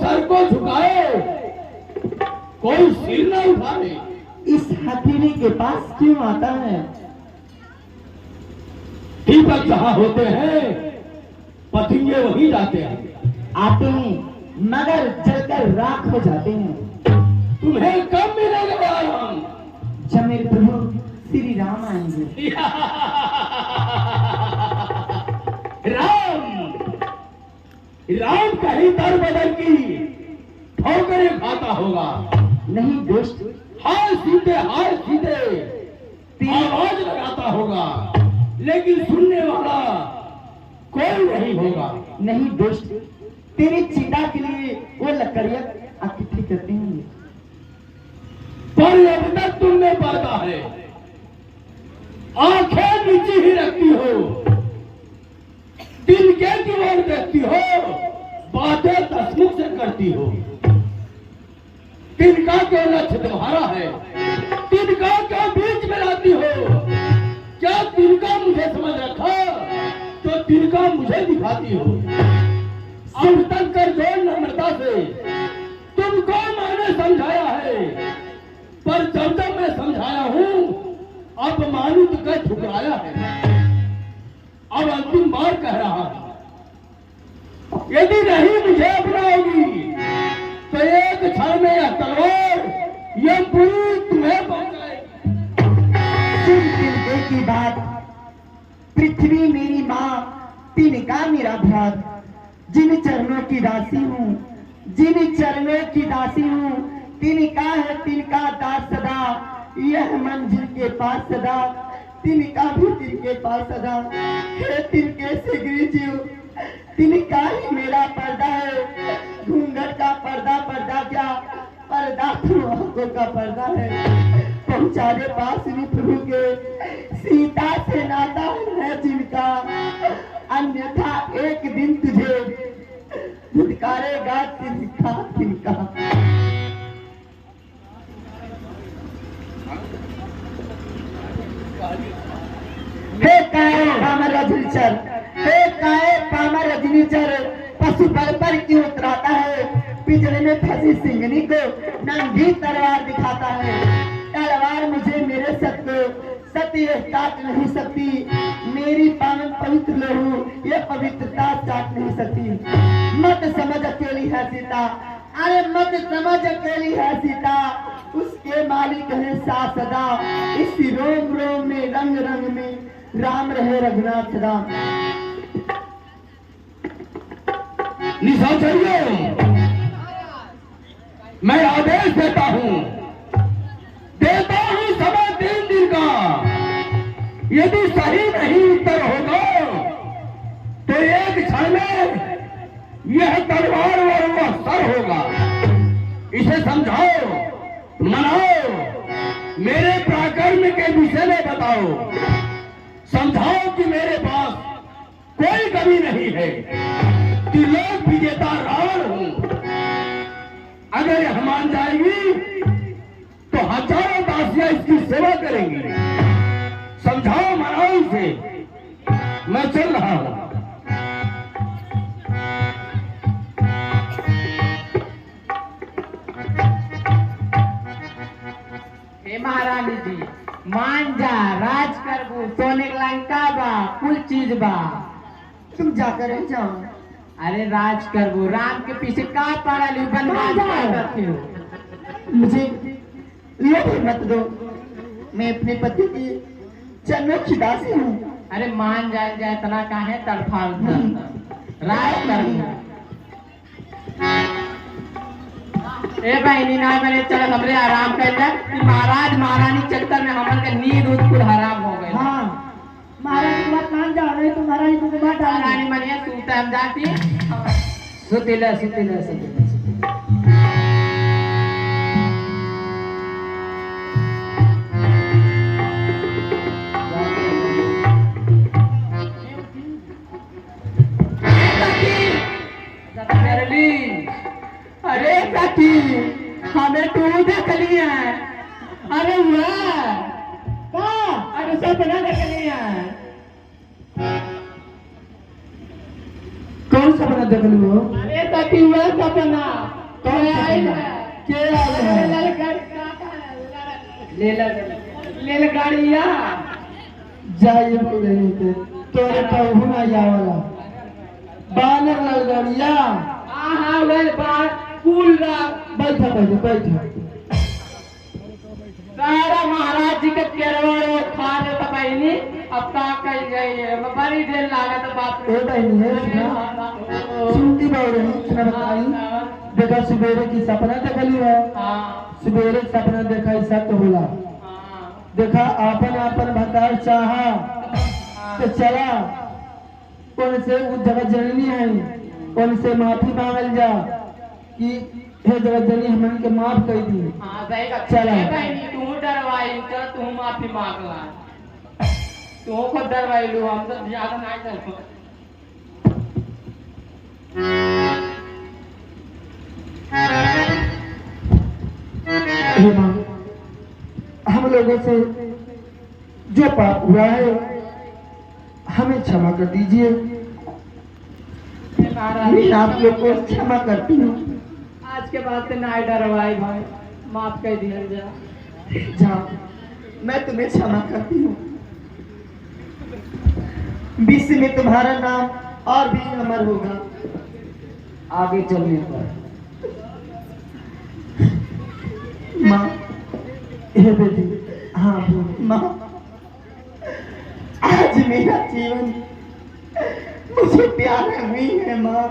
Sir को झुकाए, कोई सिर न उठाए। इस हथेली के पास क्यों आता है? दीपक जहां होते हैं पथिंगे वहीं जाते हैं। आते हैं मगर जलकर राख हो जाते हैं। तुम्हें कब मिलेगा राम? जब मेरे प्रभु श्री राम आएंगे। राम राम कहीं दर बदल की ठोकरें खाता होगा। नहीं दोस्त, हाय सीधे आवाज लगाता होगा, लेकिन सुनने वाला कोई नहीं होगा। नहीं दोस्त, तेरी चिता के लिए वो लकड़ियां इकट्ठी करते होंगे। पर अब तक तुमने पर्दा है, आंखें नीचे ही रखती हो, दिल के की ओर देखती हो, बातें दसमुख से करती हो। तिनका क्यों लक्ष्य तुम्हारा है? तिनका क्यों बीच में लाती हो? क्या तिनका मुझे समझ रखा तो तिनका मुझे दिखाती हो? अब तक कर जो नम्रता से तुमको मैंने समझाया है, पर जब जब मैं समझाया हूं अब मानुत कर ठुकराया है। अब अंतिम बार कह रहा हूं, यदि नहीं मुझे अपनाओगी तो एक क्षण में यह तलवार यह पूरी तुम्हें पहुंचाएगी। तिनके की बात, पृथ्वी मेरी माँ, तिनका मेरा भ्रात, जिन चरणों की दासी हूँ, जिन चरणों की दासी हूँ, तिनका है तिनका दास सदा, यह मंजिल के पास सदा, तिनका भी तिनके पास सदा। हे तिनके से गिरिजियो, तिनका ही मेरा पर्दा है। घूंघट का पर्दा पर्दा क्या, पर्दा तो आंखों का पर्दा है। पहुंचा दे पास भी प्रभु के, सीता से नाता है जिनका, अन्यथा एक दिन तुझे धुतकारेगा तिनका तिनका। हे काए पामर रजनीचर, हे काए पामर रजनीचर, पशु बल पर क्यों उतराता है? पिंजरे में फंसी सिंगनी को नंगी तलवार दिखाता है। तलवार मुझे मेरे सत्य सत्य काट नहीं सकती, मेरी पावन पवित्र लहू ये पवित्रता चाट नहीं सकती। मत समझ अकेली है सीता, अरे मत समझ अकेली है सीता, उसके मालिक है साथ सदा। इस रोम रोम में रंग रंग में राम रहे रघुनाथ सदा। निशाचरियों, मैं आदेश देता हूं समय 3 दिन का। यदि सही नहीं उत्तर होगा तो एक क्षण में यह तलवार और वह सर होगा। इसे समझाओ, मनाओ, मेरे पराक्रम के विषय में बताओ, समझाओ कि मेरे पास कोई कमी नहीं है, कि लोक विजेता रावण हूं। अगर यह मान जाएगी तो हजारों दासियां इसकी सेवा करेंगी। समझाओ, मनाओ इसे, मैं चल रहा हूं। हे महारानी जी, मान जा, राज करबू, सोने के लंका बा, कुल चीज बा, तुम जाकर रह जाओ। अरे राज करबू, राम के पीछे का पड़ा ली, बनवास करते हो। मुझे ये भी मत दो, मैं अपने पति की चरणों की दासी हूँ। अरे मान जाए जाए इतना काहे तड़फा राज करबू। ए बहनी ना मैंने चल हमरे आराम कर जा, महाराज महारानी चक्कर में हमन का नींद उद कुल हराम हो गए। हाँ महारानी की बात मान जाओ, नहीं तो महारानी तुमको बात डाल। रानी मनिया सूता हम जाती सुतिला सुतिला सुतिला। अरे सखी, हमें तू देख लिया। अरे वाह, अरे सपना देख लिया। कौन सपना देख लो? अरे सखी, वह सपना कौन सा कन्या? के आए हैं? रेलगाड़िया जाइए बोले नहीं थे तोरे कहू ना जावला बानर ललगड़िया हाँ वेल बार कूल बैठा बैठा बैठा सारा महाराज जी के केरवा खा दे तो बहनी अब का कही जाइए मैं बड़ी देर लागे तो बाप ए बहनी है सुना सुनती बोल रही सुना बताई देखा सवेरे की सपना देखली है सवेरे सपना देखा ही सत्य होला देखा आपन आपन भतार चाहा तो चला कौन से उस जगह जननी है कौन से माफी मांगल जा कि हे जगह जननी हमन के माफ कर दी चला तू डरवाई चल तू माफी मांग ला तू को डरवाई लू हम तो ज्यादा नहीं चल हे मां हम लोगों से जो पाप हुआ है हमें क्षमा कर दीजिए मैं आप लोग को क्षमा करती हूँ आज के बाद से नहीं डरवाई भाई माफ कर दिया जा जाओ मैं तुम्हें क्षमा करती हूँ विश्व में तुम्हारा नाम और भी अमर होगा आगे चलने पर माँ हे बेटी हाँ माँ आज मेरा जीवन मुझे प्यार हुई है माँ